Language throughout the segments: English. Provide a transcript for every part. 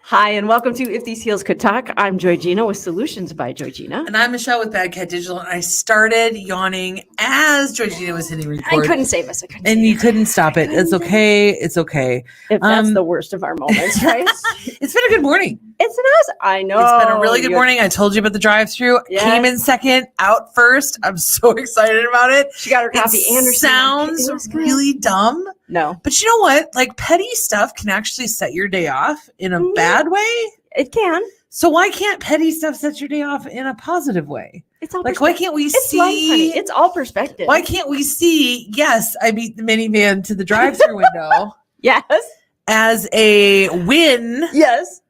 Hi, and welcome to If These Heels Could Talk. I'm JoyGenea with Solutions by JoyGenea. And I'm Michelle with Bad Cat Digital, and I started yawning as JoyGenea was hitting record. I couldn't save us. You couldn't stop it. It's okay. It's okay. If that's the worst of our moments, right? It's been a good morning. It's nice. I know. It's been a really good morning. I told you about the drive-thru. Yes. Came in second, out first. I'm so excited about it. She got her coffee and her sounds really dumb. No. But you know what? Like, petty stuff can actually set your day off in a bad way. It can. So why can't petty stuff set your day off in a positive way? It's all like, why can't we it's see? Life, honey. It's all perspective. Why can't we see? Yes, I beat the minivan to the drive-thru window. Yes. As a win. Yes.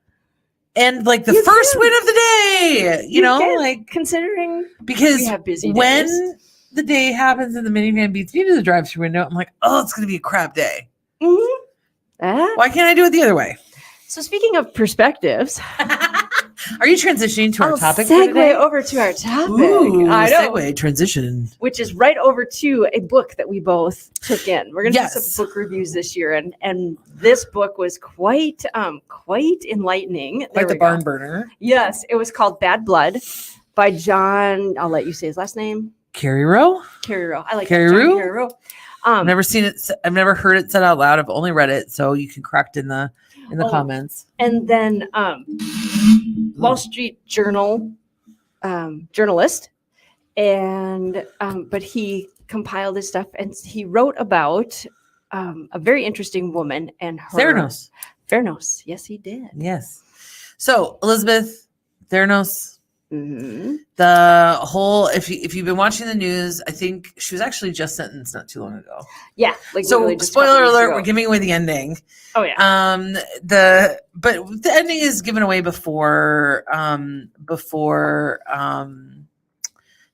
And like the first win of the day, you know, like considering because we have busy days. When the day happens and the minivan beats me to the drive-thru window, I'm like, oh, it's going to be a crap day. Mm-hmm. Why can't I do it the other way? So speaking of perspectives, are you transitioning to our topic? Segue over to our topic. Ooh, I know. Segue transition, which is right over to a book that we both took in. We're going to do some book reviews this year, and this book was quite enlightening. Like the barn burner. Yes, it was called Bad Blood by John. I'll let you say his last name. Carreyrou. I like Carreyrou. Carreyrou. I've never seen it. I've never heard it said out loud. I've only read it, so you can correct in the comments. And then Wall Street Journal journalist, and but he compiled his stuff and he wrote about a very interesting woman and her Theranos. Yes, he did. Yes. So Elizabeth Theranos. Mm-hmm. The whole if you've been watching the news, I think she was actually just sentenced not too long ago. Yeah, like so spoiler alert, we're giving away the ending. Oh yeah. The ending is given away before the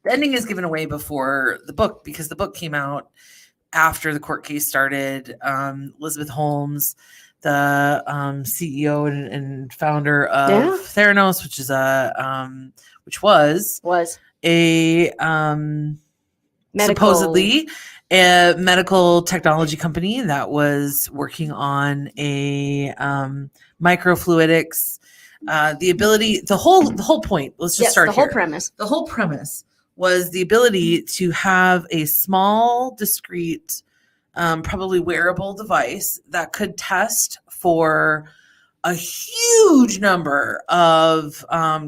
ending is given away before the book, because the book came out after the court case started. Elizabeth Holmes, the CEO and founder of Theranos, which is was a supposedly a medical technology company that was working on a microfluidics, the whole point. Let's just start here. The whole premise was the ability to have a small, discrete, probably wearable device that could test for a huge number of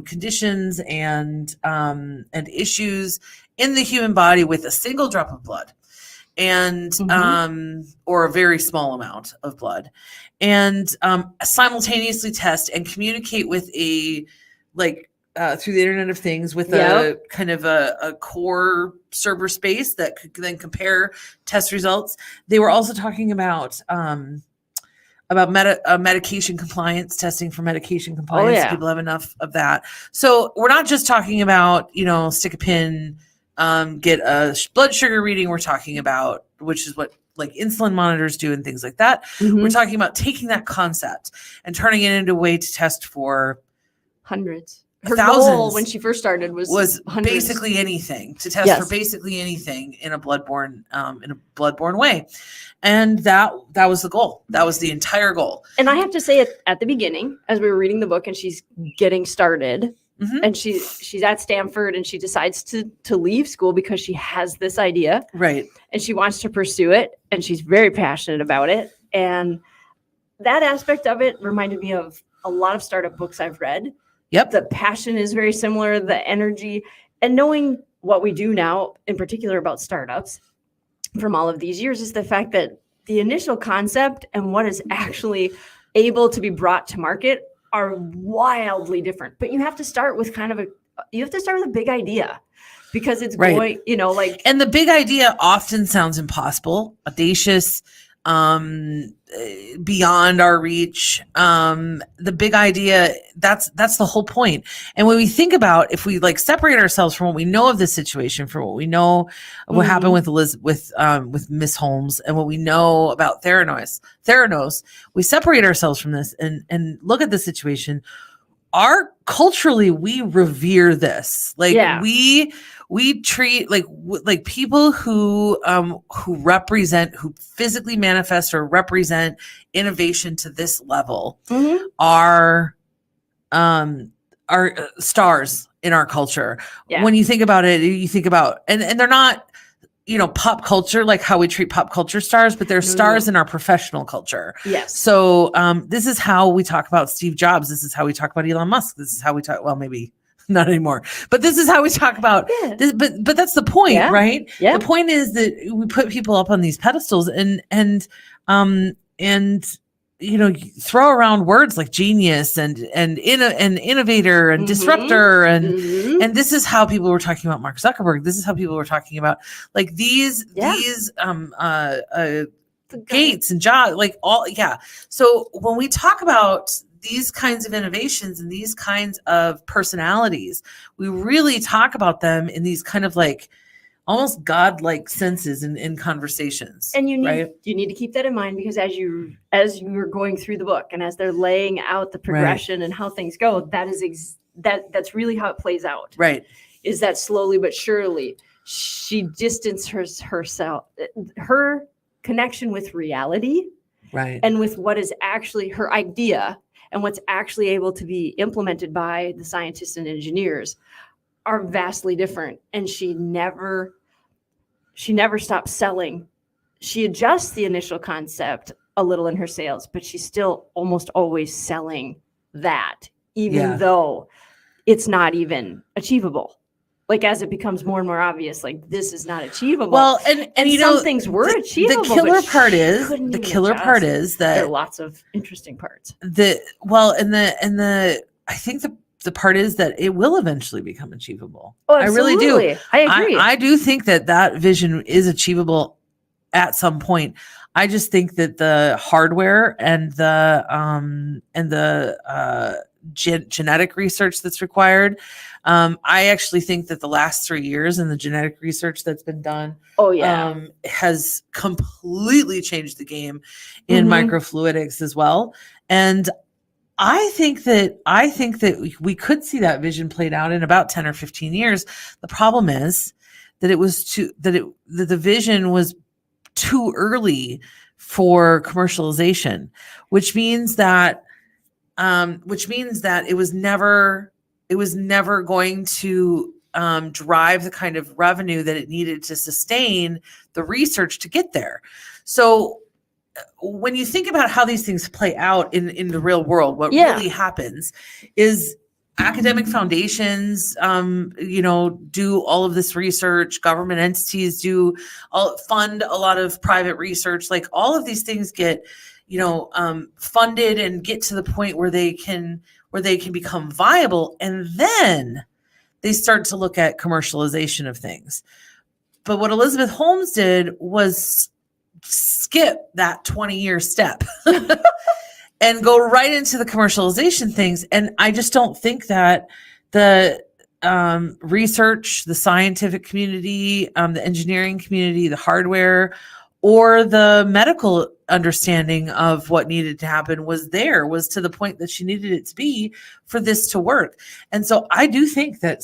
conditions and issues in the human body with a single drop of blood, and or a very small amount of blood, and simultaneously test and communicate with a through the Internet of Things with a kind of a core server space that could then compare test results. They were also talking about medication compliance, testing for medication compliance. Oh, yeah. People have enough of that. So we're not just talking about, stick a pin, get a blood sugar reading. We're talking about, which is what like insulin monitors do and things like that. Mm-hmm. We're talking about taking that concept and turning it into a way to test for hundreds. Her goal when she first started was basically anything, to test for basically anything in a bloodborne way. And that was the goal. That was the entire goal. And I have to say it at the beginning, as we were reading the book and she's getting started, and she's at Stanford and she decides to leave school because she has this idea. Right. And she wants to pursue it and she's very passionate about it. And that aspect of it reminded me of a lot of startup books I've read. Yep. The passion is very similar, the energy, and knowing what we do now, in particular about startups from all of these years, is the fact that the initial concept and what is actually able to be brought to market are wildly different. But you have to start with a big idea, because it's going, and the big idea often sounds impossible, audacious, beyond our reach. The big idea, that's the whole point. And when we think about, if we separate ourselves from what we know of this situation, from what we know of what happened with with Miss Holmes, and what we know about Theranos, we separate ourselves from this and look at the situation. Culturally, we revere this. We treat like people who represent, who physically manifest or represent innovation to this level are are stars in our culture. Yeah. When you think about it, you think about, and they're not, pop culture, like how we treat pop culture stars, but they're stars in our professional culture. Yes. So this is how we talk about Steve Jobs. This is how we talk about Elon Musk. This is how we talk, well, maybe not anymore, but this is how we talk about this, but that's the point, right? Yeah. The point is that we put people up on these pedestals and throw around words like genius and innovator and disruptor and this is how people were talking about Mark Zuckerberg. This is how people were talking about like these Gates and Jobs, like all. So when we talk about these kinds of innovations and these kinds of personalities, we really talk about them in these kind of like almost godlike senses in conversations. And you need to keep that in mind, because as you're going through the book and as they're laying out the progression and how things go, that's really how it plays out. Right. Is that slowly but surely she distances herself, her connection with reality, right, and with what is actually her idea and what's actually able to be implemented by the scientists and engineers are vastly different. And she never stops selling. She adjusts the initial concept a little in her sales, but she's still almost always selling that, even though it's not even achievable. Like as it becomes more and more obvious, like this is not achievable. Well, and some things were achievable. The killer part is that there are lots of interesting parts. I think the part is that it will eventually become achievable. Oh, absolutely. I really do. I agree. I do think that vision is achievable at some point. I just think that the hardware and the genetic research that's required. I actually think that the last 3 years and the genetic research that's been done has completely changed the game in microfluidics as well. And I think that we could see that vision played out in about 10 or 15 years. The problem is that the vision was too early for commercialization, which means that it was never going to drive the kind of revenue that it needed to sustain the research to get there. So when you think about how these things play out in the real world, what really happens is academic foundations, do all of this research. Government entities fund a lot of private research. Like all of these things get, funded and get to the point where they can become viable, and then they start to look at commercialization of things. But what Elizabeth Holmes did was skip that 20-year step and go right into the commercialization things. And I just don't think that the research, the scientific community, the engineering community, the hardware, or the medical understanding of what needed to happen was to the point that she needed it to be for this to work. And so I do think that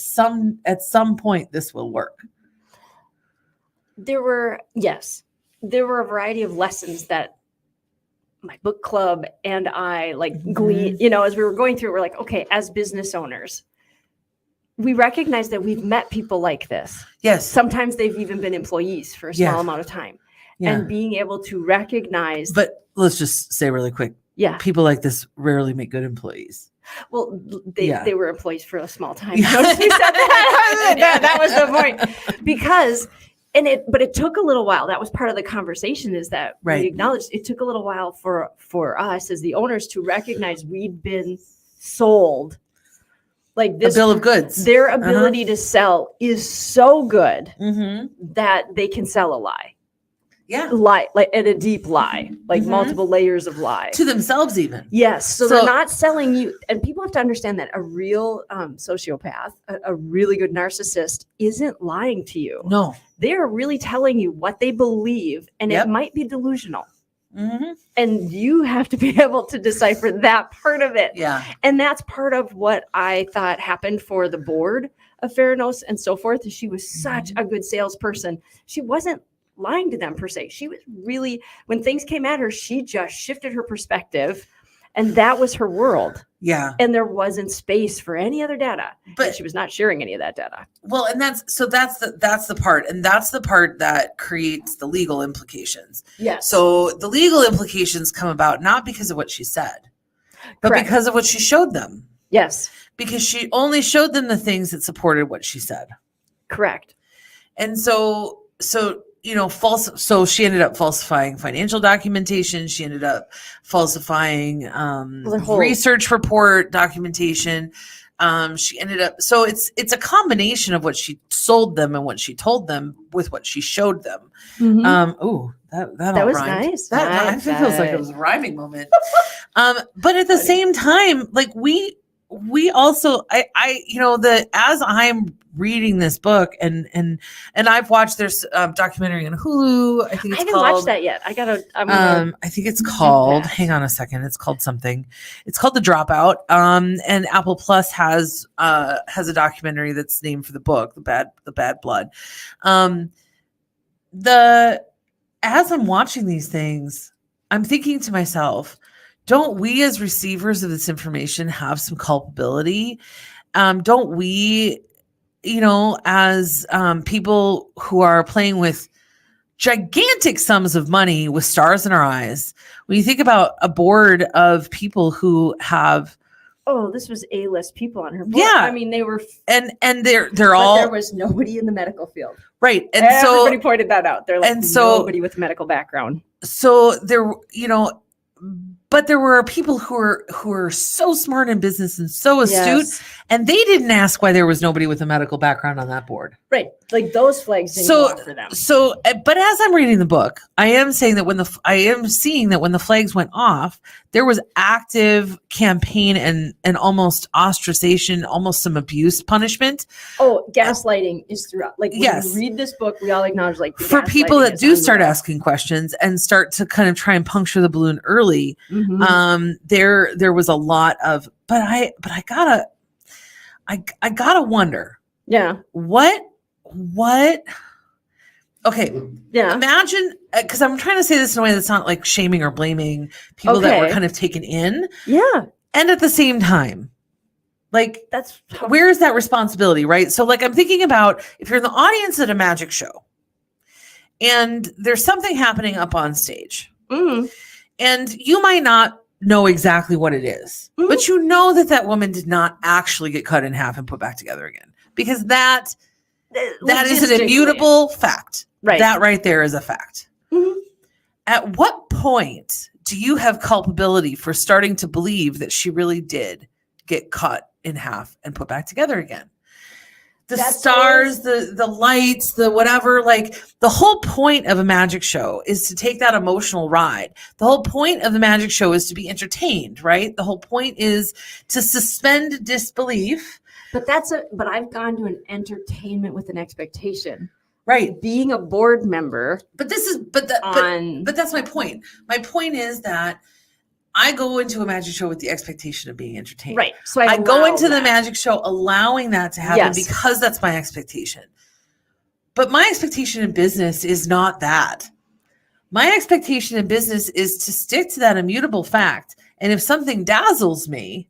at some point this will work. There were a variety of lessons that my book club and I gleaned, as we were going through it, we're like, okay, as business owners, we recognize that we've met people like this. Yes. Sometimes they've even been employees for a small amount of time. Yeah. And being able to recognize. But let's just say really quick. Yeah. People like this rarely make good employees. Well, they were employees for a small time. Notice we said that. That was the point. Because, but it took a little while. That was part of the conversation, is that we acknowledged it took a little while for us as the owners to recognize we'd been sold. Like this, a bill of goods. Their ability to sell is so good that they can sell a lie. Yeah. Lie, like and a deep lie, like multiple layers of lie. To themselves even. Yes. So they're not selling you. And people have to understand that a real sociopath, a really good narcissist, isn't lying to you. No. They're really telling you what they believe, and it might be delusional. And you have to be able to decipher that part of it. Yeah. And that's part of what I thought happened for the board of Theranos and so forth. She was such a good salesperson. She wasn't lying to them per se. She was really, when things came at her, she just shifted her perspective, and that was her world. Yeah. And there wasn't space for any other data. But she was not sharing any of that data. Well, and that's the part. And that's the part that creates the legal implications. Yes. So the legal implications come about not because of what she said, but Correct. because of what she showed them. Yes. Because she only showed them the things that supported what she said. Correct. And so so she ended up falsifying financial documentation. She ended up falsifying research report documentation. She ended up, so it's a combination of what she sold them and what she told them with what she showed them. That was rhymed. Nice. That feels like it was a rhyming moment. But at the same time, like we also, as I'm reading this book and I've watched there's documentary on Hulu. I think I haven't watched that yet. I think it's called, hang on a second. It's called something. It's called The Dropout. And Apple Plus has a documentary that's named for the book, The Bad Blood. As I'm watching these things, I'm thinking to myself, don't we as receivers of this information have some culpability? Don't we, as people who are playing with gigantic sums of money with stars in our eyes, when you think about a board of people who have, this was A-list people on her board. Yeah, I mean, they were, and they're all. There was nobody in the medical field, right? And everybody pointed that out. They're like, and so nobody with a medical background. So there, but there were people who were so smart in business and so astute, and they didn't ask why there was nobody with a medical background on that board. Right, like those flags didn't go off for them. So, but as I'm reading the book, I am saying that when the flags went off, there was active campaign and almost ostracization, almost some abuse punishment. Oh, gaslighting is throughout. Like when you read this book, we all acknowledge for people that do start asking questions and start to kind of try and puncture the balloon early. Mm-hmm. There was a lot of, but I gotta wonder. Yeah. What? Okay. Yeah. Imagine, because I'm trying to say this in a way that's not like shaming or blaming people that were kind of taken in. Yeah. And at the same time, like where is that responsibility, right? So like I'm thinking about if you're in the audience at a magic show and there's something happening up on stage, and you might not know exactly what it is, but you know that woman did not actually get cut in half and put back together again, because that is an immutable fact. Right. That right there is a fact. Mm-hmm. At what point do you have culpability for starting to believe that she really did get cut in half and put back together again? The stars, the lights, the whatever, like the whole point of a magic show is to take that emotional ride. The whole point of the magic show is to be entertained, right? The whole point is to suspend disbelief. But I've gone to an entertainment with an expectation. Right. Being a board member. But that's my point. My point is that I go into a magic show with the expectation of being entertained. Right. So I go into the magic show allowing that to happen because that's my expectation. But my expectation in business is not that. My expectation in business is to stick to that immutable fact. And if something dazzles me,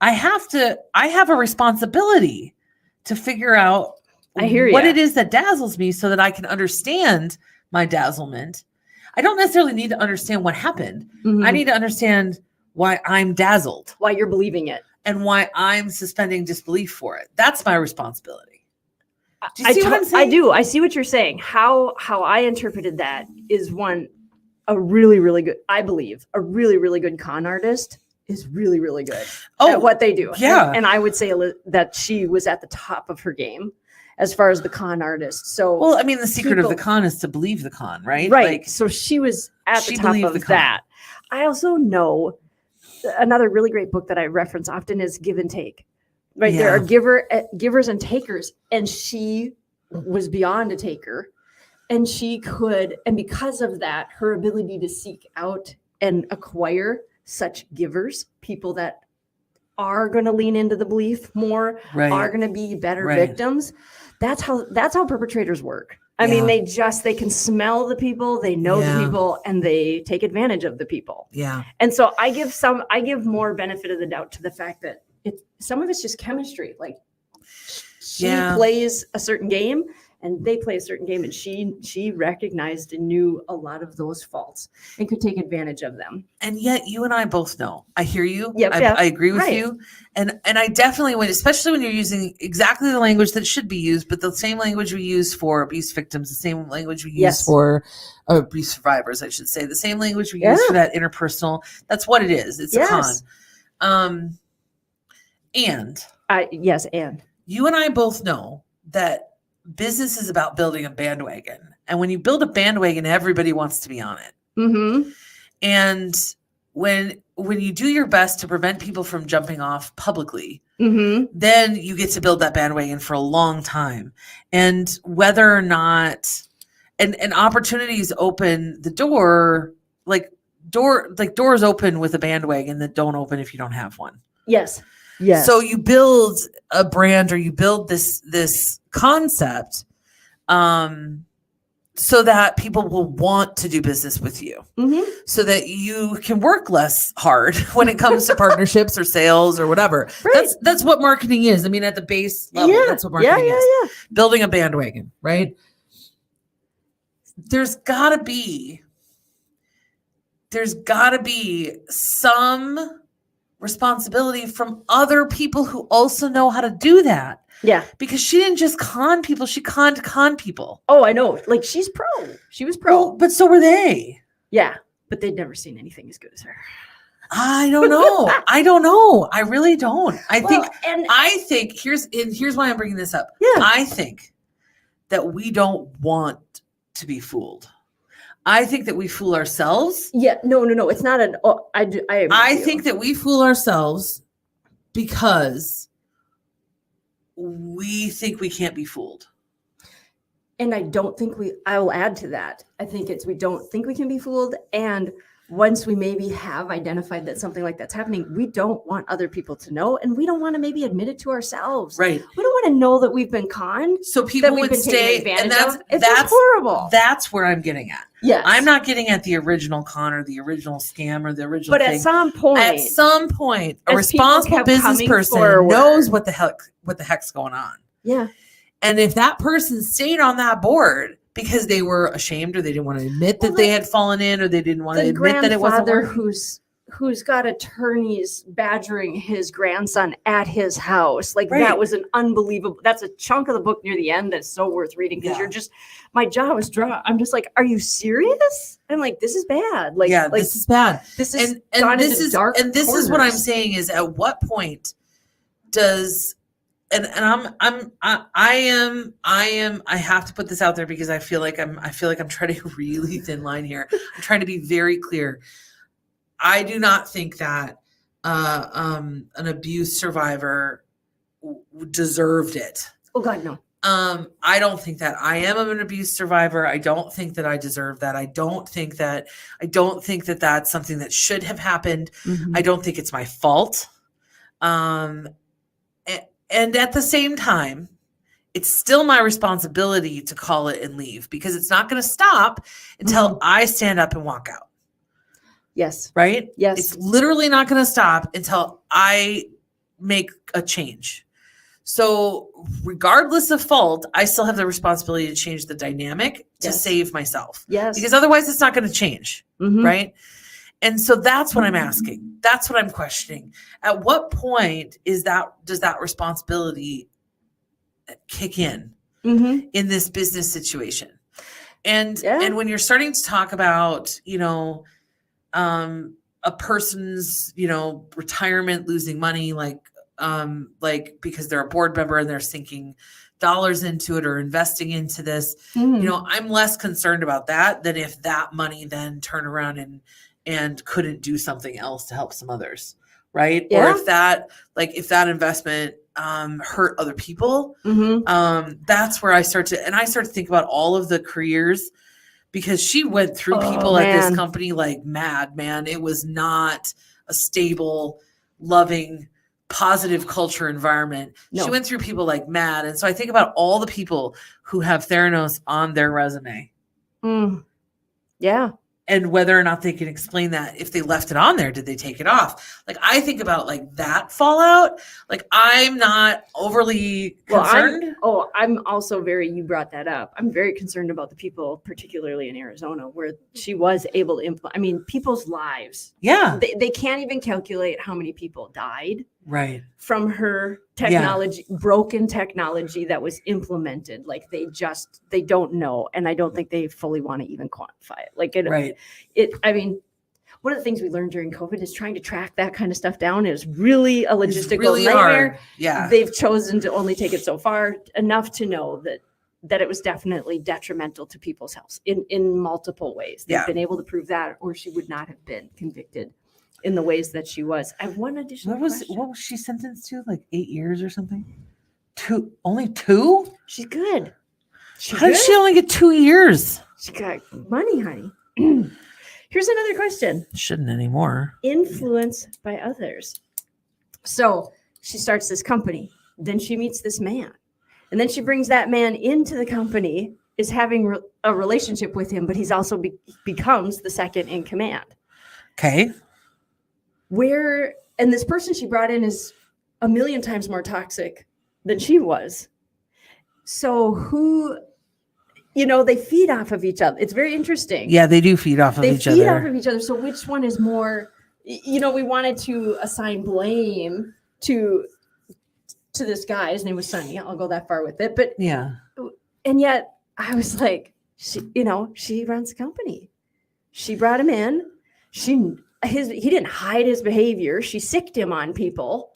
I have a responsibility to figure out what it is that dazzles me so that I can understand my dazzlement. I don't necessarily need to understand what happened. Mm-hmm. I need to understand why I'm dazzled. Why you're believing it. And why I'm suspending disbelief for it. That's my responsibility. Do you see what I'm saying? I do. I see what you're saying. How I interpreted that is a really, really good, I believe, a really, really good con artist is really, really good at what they do. Yeah. And I would say that she was at the top of her game as far as the con artist. So, well, I mean, the secret of the con is to believe the con, right? Right. Like, so she was at the top of that. I also know another really great book that I reference often is Give and Take. Right. Yeah. There are givers and takers. And she was beyond a taker. And she could, and because of that, her ability to seek out and acquire such givers, people that are going to lean into the belief more, are going to be better victims. That's how perpetrators work. I mean, they can smell the people, they know the people, and they take advantage of the people. Yeah. And so I give more benefit of the doubt to the fact that some of it's just chemistry. Like she plays a certain game and they play a certain game, and she recognized and knew a lot of those faults and could take advantage of them. And yet you and I both know. I hear you. Yep, I agree with you. And I definitely would, especially when you're using exactly the language that should be used, but the same language we use for abuse victims, the same language we use for abuse survivors, I should say, the same language we use for that interpersonal. That's what it is. It's a con. And you and I both know that business is about building a bandwagon. And when you build a bandwagon, everybody wants to be on it. Mm-hmm. And when you do your best to prevent people from jumping off publicly, then you get to build that bandwagon for a long time. And whether or not, and opportunities open the door, doors open with a bandwagon that don't open if you don't have one. Yes. So you build a brand, or you build this concept, so that people will want to do business with you, so that you can work less hard when it comes to partnerships or sales or whatever. Right. That's what marketing is. I mean, at the base level, that's what marketing is. Yeah. Building a bandwagon, right? There's gotta be some responsibility from other people who also know how to do that. Yeah. Because she didn't just con people, she con people. Oh, I know. Like, she was pro. Well, but so were they. Yeah. But they'd never seen anything as good as her. I don't know. I really don't. I think here's why I'm bringing this up. Yeah. I think that we don't want to be fooled. I think that we fool ourselves. Yeah, no. It's not an. Oh, I think that we fool ourselves because we think we can't be fooled. And I don't think I will add to that. I think we don't think we can be fooled. And once we maybe have identified that something like that's happening, we don't want other people to know. And we don't want to maybe admit it to ourselves. Right. We don't want to know that we've been conned. So people would stay. And that's horrible. That's where I'm getting at. Yes. I'm not getting at the original con or the original scam or the original thing. At some point, a responsible business person knows what the heck's going on. Yeah. And if that person stayed on that board because they were ashamed, or they didn't want to admit that they had fallen in, or they didn't want to admit that it wasn't working. Who's got attorneys badgering his grandson at his house. Like, that was an unbelievable, that's a chunk of the book near the end that's so worth reading, because my jaw was dropped. I'm just like, are you serious? I'm like, this is bad. This is bad. This is dark and this corners. is what I'm saying is, at what point does, I have to put this out there because I feel like I'm treading a really thin line here. I'm trying to be very clear. I do not think that an abuse survivor deserved it. Oh God, no. I don't think that I am an abuse survivor. I don't think that I deserve that. I don't think that that's something that should have happened. I don't think it's my fault. And at the same time, it's still my responsibility to call it and leave, because it's not going to stop until I stand up and walk out. Yes. Right? Yes. It's literally not going to stop until I make a change. So regardless of fault, I still have the responsibility to change the dynamic to save myself. Yes. Because otherwise it's not going to change. Right? And so that's what I'm asking. That's what I'm questioning. At what point does that responsibility kick in this business situation? And when you're starting to talk about, a person's, retirement, losing money, like because they're a board member and they're sinking dollars into it or investing into this, I'm less concerned about that than if that money then turned around and couldn't do something else to help some others. Right. Yeah. Or if that investment hurt other people, that's where I start to think about all of the careers, because she went through people at this company like mad, man. It was not a stable, loving positive culture environment. No. She went through people like Matt. And so I think about all the people who have Theranos on their resume. Yeah. And whether or not they can explain that. If they left it on there, did they take it off? Like, I think about like that fallout. Like, I'm not overly concerned. I'm also you brought that up. I'm very concerned about the people, particularly in Arizona, where she was able to implement. I mean, people's lives. Yeah. They can't even calculate how many people died. Right. From her technology, broken technology that was implemented. Like, they don't know. And I don't think they fully want to even quantify it. Like, I mean, one of the things we learned during COVID is trying to track that kind of stuff down is really a logistical nightmare. Hard. Yeah. They've chosen to only take it so far, enough to know that it was definitely detrimental to people's health in multiple ways. They've been able to prove that, or she would not have been convicted in the ways that she was. I have one additional question. What was she sentenced to? Like 8 years or something? Only 2? She's good. How did she only get 2 years? She got money, honey. Here's another question. Shouldn't anymore. Influence by others. So she starts this company. Then she meets this man. And then she brings that man into the company, is having a relationship with him, but he's also becomes the second in command. Okay. And this person she brought in is a million times more toxic than she was. So they feed off of each other. It's very interesting. Yeah, they do feed off of each other. They feed off of each other. So which one is more, we wanted to assign blame to this guy. His name was Sonny. I'll go that far with it. But yeah. And yet I was like, she runs the company. She brought him in. He didn't hide his behavior. She sicked him on people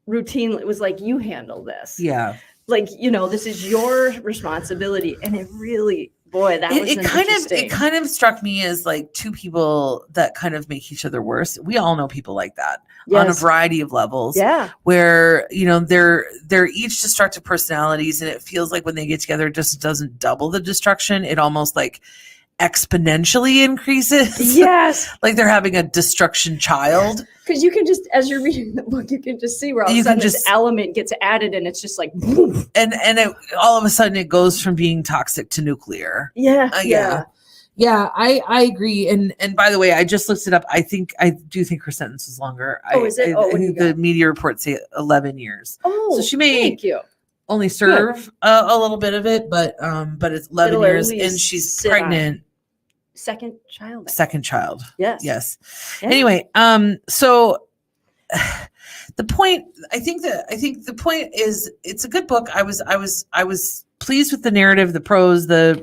routinely. It was like, you handle this. Yeah. Like, this is your responsibility. And it really, boy, that was interesting. It kind of struck me as like two people that kind of make each other worse. We all know people like that on a variety of levels. Yeah. Where, they're each destructive personalities, and it feels like when they get together, it just doesn't double the destruction. It almost like exponentially increases. Yes. Like they're having a destruction child. Because you can just, as you're reading the book, you can just see where all of a sudden this element gets added, and it's just like boom. And all of a sudden it goes from being toxic to nuclear. Yeah. Yeah, I agree. And by the way, I just looked it up. I do think her sentence was longer. Is it? I think the media reports say 11 years. Oh, so she may thank you. Only serve a little bit of it, but it's 11 years, and she's pregnant. Second child. Yes. Yeah. Anyway, so the point, I think the point is, it's a good book. I was pleased with the narrative, the prose, the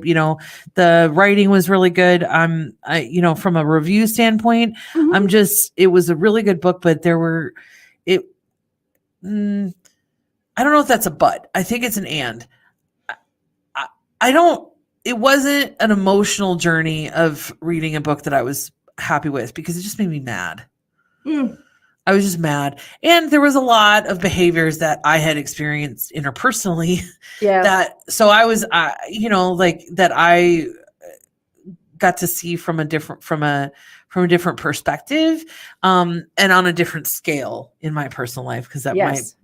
writing was really good. From a review standpoint, it was a really good book, but I don't know if that's a but. I think it's an and. It wasn't an emotional journey of reading a book that I was happy with, because it just made me mad. I was just mad. And there was a lot of behaviors that I had experienced interpersonally. Yeah. So I was, that I got to see from a different perspective, and on a different scale in my personal life, because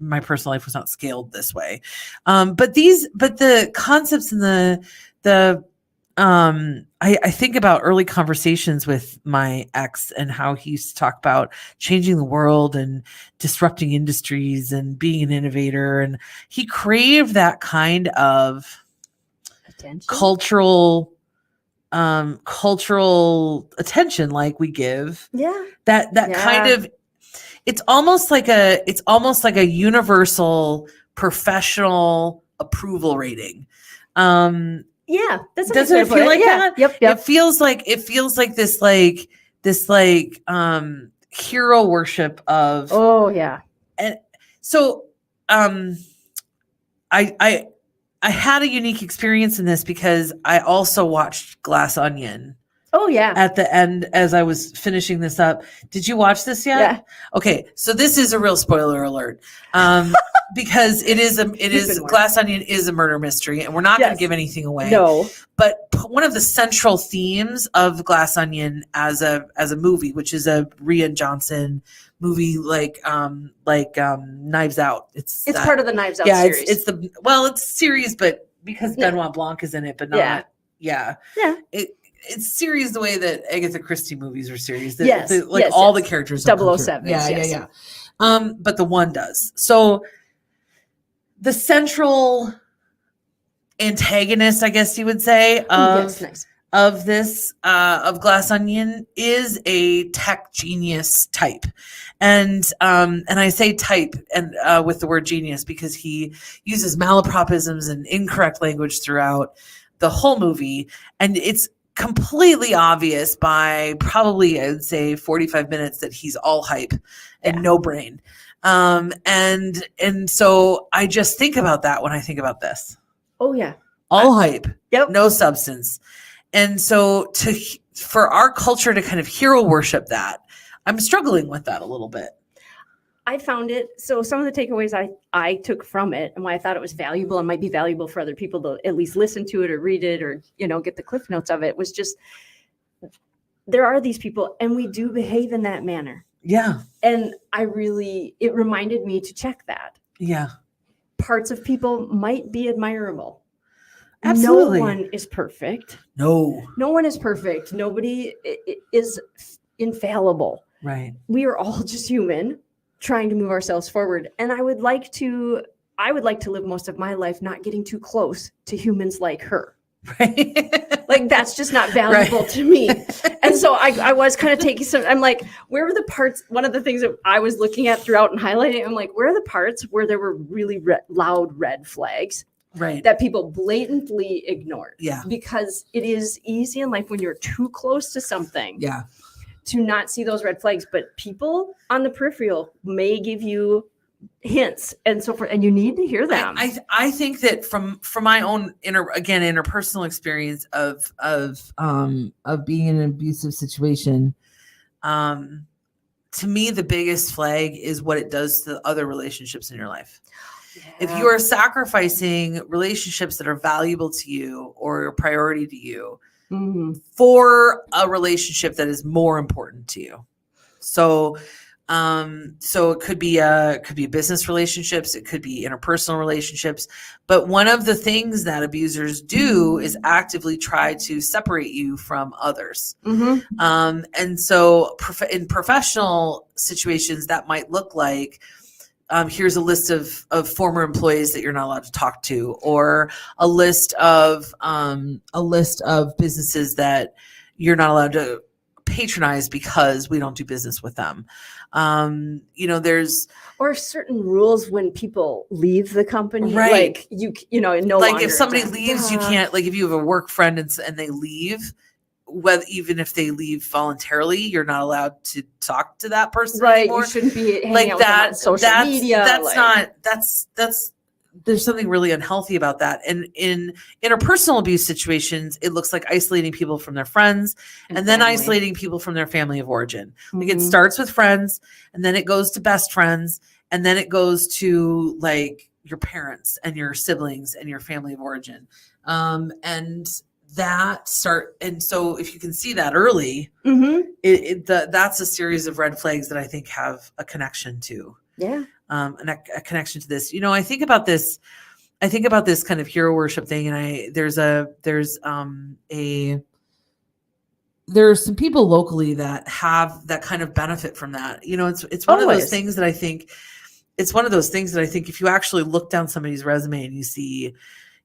my personal life was not scaled this way. But the concepts and I think about early conversations with my ex and how he used to talk about changing the world and disrupting industries and being an innovator. And he craved that kind of attention. cultural attention, like we give. Yeah. That kind of, it's almost like a universal professional approval rating. Yeah, that's doesn't it feel like that? Yep. It feels like this hero worship of. Oh yeah. And so, I had a unique experience in this because I also watched Glass Onion. Oh yeah. At the end, as I was finishing this up. Did you watch this yet? Yeah. Okay, so this is a real spoiler alert. Because Glass Onion is a murder mystery, and we're not going to give anything away. No. But one of the central themes of Glass Onion as a movie, which is a Rian Johnson movie like Knives Out. It's part of the Knives Out series. It's a series, but because Benoit Blanc is in it, but not it's serious the way that Agatha Christie movies are serious. All the characters. 007. Yeah. But the one does. So the central antagonist, I guess you would say, of Glass Onion is a tech genius type. And I say type and with the word genius because he uses malapropisms and incorrect language throughout the whole movie. And it's completely obvious by probably, I would say 45 minutes that he's all hype and no brain. And so I just think about that when I think about this. Oh yeah. All hype. Yep. No substance. And so for our culture to kind of hero worship that, I'm struggling with that a little bit. I found it. So some of the takeaways I took from it and why I thought it was valuable and might be valuable for other people to at least listen to it or read it or, get the cliff notes of it was just, there are these people and we do behave in that manner. Yeah. And it reminded me to check that. Yeah. Parts of people might be admirable. Absolutely. No one is perfect. No one is perfect. Nobody is infallible. Right. We are all just human trying to move ourselves forward. And I would like to live most of my life not getting too close to humans like her. Right. Like that's just not valuable to me. And so I was kind of taking I'm like, where were the parts? One of the things that I was looking at throughout and highlighting, I'm like, where are the parts where there were really loud red flags? Right. That people blatantly ignored. Yeah. Because it is easy in life when you're too close to something. Yeah. To not see those red flags, but people on the peripheral may give you hints and so forth, and you need to hear them. I think that from my own interpersonal experience of being in an abusive situation, to me the biggest flag is what it does to the other relationships in your life. Yeah. If you are sacrificing relationships that are valuable to you or a priority to you, mm-hmm. for a relationship that is more important to you. So it could be business relationships, it could be interpersonal relationships, but one of the things that abusers do is actively try to separate you from others. Mm-hmm. And so in professional situations, that might look like, here's a list of former employees that you're not allowed to talk to, or a list of businesses that you're not allowed to patronize because we don't do business with them. There's certain rules when people leave the company, right? Like if somebody leaves, you can't, like if you have a work friend and they leave, even if they leave voluntarily, you're not allowed to talk to that person anymore. You shouldn't be hanging out with them on social media. That's there's something really unhealthy about that. And in interpersonal abuse situations, it looks like isolating people from their friends and then isolating people from their family of origin. Mm-hmm. Like it starts with friends and then it goes to best friends and then it goes to like your parents and your siblings and your family of origin. And so if you can see that early, mm-hmm. That's a series of red flags that I think have a connection to. Yeah. And a connection to this. I think about this kind of hero worship thing. And there's some people locally that have that kind of benefit from that. It's one of those things that I think if you actually look down somebody's resume and you see,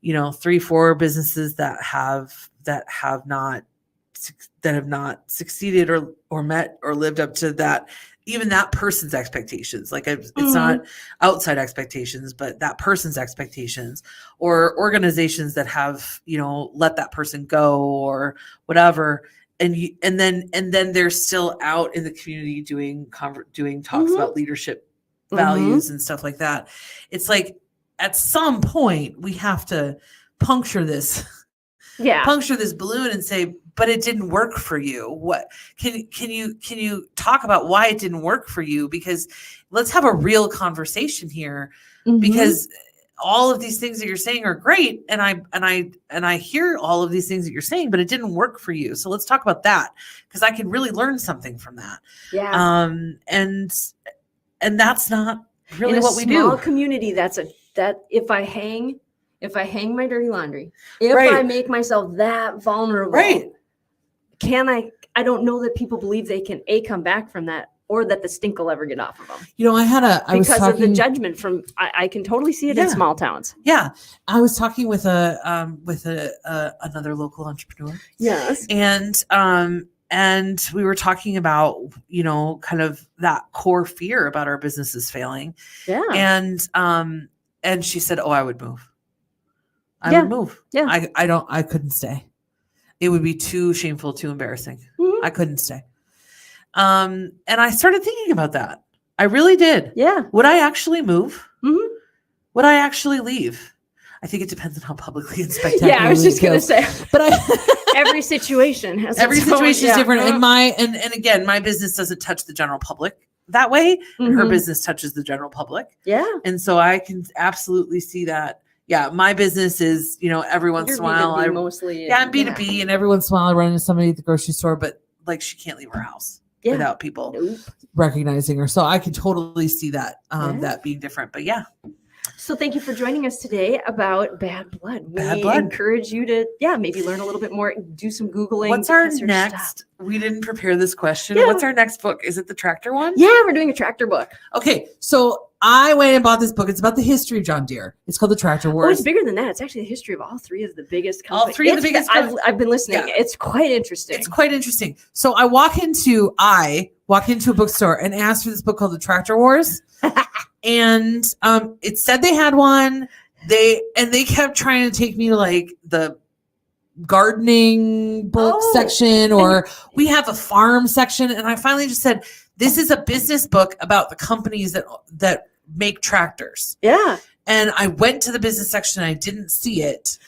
3-4 businesses that have not succeeded or met or lived up to that, even that person's expectations. Like it's mm-hmm. not outside expectations, but that person's expectations, or organizations that have, let that person go or whatever. And then they're still out in the community doing talks mm-hmm. about leadership values mm-hmm. and stuff like that. It's like, at some point we have to puncture this balloon and say, but it didn't work for you. What can you talk about why it didn't work for you? Because let's have a real conversation here, mm-hmm. because all of these things that you're saying are great. And I hear all of these things that you're saying, but it didn't work for you. So let's talk about that, because I could really learn something from that. Yeah. And that's not really what we do. In a small community, that if I hang my dirty laundry, if I make myself that vulnerable, I don't know that people believe they can come back from that, or that the stink will ever get off of them. Because of the judgment from, I can totally see it in small towns. Yeah. I was talking with another local entrepreneur. Yes. And we were talking about, kind of that core fear about our businesses failing. Yeah. And she said, I would move. I would move. Yeah. I couldn't stay. It would be too shameful, too embarrassing. Mm-hmm. I couldn't stay. And I started thinking about that. I really did. Yeah. Would I actually move? Mm-hmm. Would I actually leave? I think it depends on how publicly and spectacular. Yeah, I was just going to say. But every situation has is different. And again, my business doesn't touch the general public that way. Mm-hmm. And her business touches the general public. Yeah. And so I can absolutely see that. Yeah, my business is, every once in a while I'm B2B and every once in a while I run into somebody at the grocery store, but like she can't leave her house without people recognizing her. So I can totally see that that being different. But yeah. So thank you for joining us today about bad blood. We encourage you to, maybe learn a little bit more, do some Googling. What's our next? We didn't prepare this question. Yeah. What's our next book? Is it the tractor one? Yeah, we're doing a tractor book. Okay. So I went and bought this book. It's about the history of John Deere. It's called The Tractor Wars. Oh, it's bigger than that. It's actually the history of all three of the biggest companies. All three of the biggest companies. I've been listening. Yeah. It's quite interesting. So I walk into a bookstore and ask for this book called The Tractor Wars. And it said they had one. They kept trying to take me to like the gardening book section, or we have a farm section. And I finally just said, this is a business book about the companies that make tractors. Yeah. And I went to the business section and I didn't see it.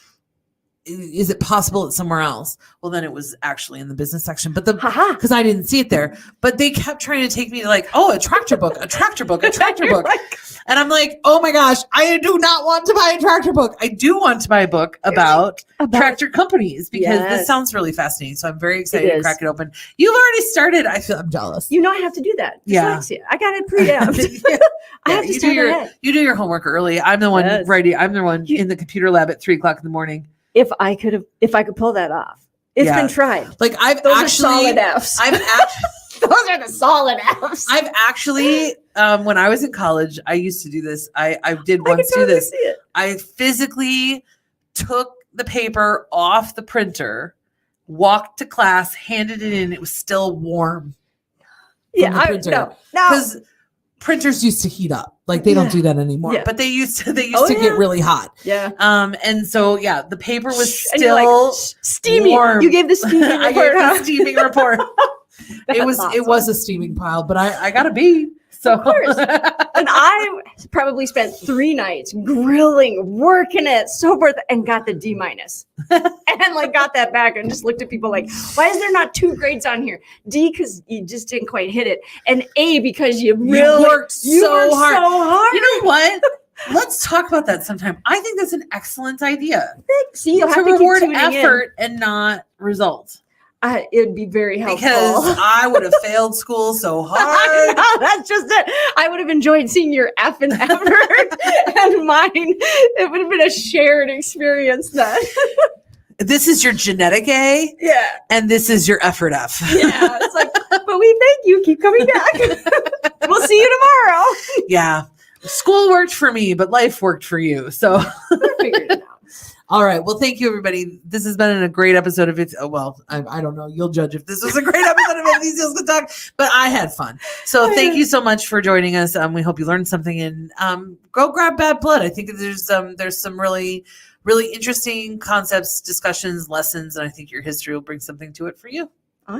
Is it possible it's somewhere else? Well, then it was actually in the business section, but because I didn't see it there, but they kept trying to take me to like, a tractor book. And I'm like, oh my gosh, I do not want to buy a tractor book. I do want to buy a book about tractor companies, because this sounds really fascinating. So I'm very excited to crack it open. You've already started. I'm jealous. I have to do that. Dyslexia. I got it pre-amped. I have to start you do your homework early. I'm the one ready. I'm the one in the computer lab at 3:00 in the morning. If I could pull that off. It's been tried. Like those are solid Fs. Those are the solid Fs. I've actually, when I was in college, I used to do this. I did once do this. I physically took the paper off the printer, walked to class, handed it in. It was still warm. Yeah, no. Because printers used to heat up. Like they don't do that anymore, but they used to get really hot. Yeah. And so, the paper was still steamy. Warm. You gave the steaming report. I gave the steaming report. It was a steaming pile, but I got a B. So. Of course. And I probably spent 3 nights grilling, working it, so forth, and got the D-. And got that back and just looked at people like, why is there not 2 grades on here? D, because you just didn't quite hit it. And A, because you worked so hard. You know what? Let's talk about that sometime. I think that's an excellent idea. See, you'll have to reward effort and not results. It'd be very helpful. Because I would have failed school so hard. That's just it. I would have enjoyed seeing your F and effort and mine. It would have been a shared experience then. This is your genetic A. Yeah. And this is your effort F. Yeah. It's like, but we thank you. Keep coming back. We'll see you tomorrow. Yeah. School worked for me, but life worked for you. So I figured it out. All right. Well, thank you, everybody. This has been a great episode of it. I don't know. You'll judge if this was a great episode of These Heels Can Talk, but I had fun. So thank you so much for joining us. We hope you learned something, and go grab Bad Blood. I think there's some really, really interesting concepts, discussions, lessons, and I think your history will bring something to it for you.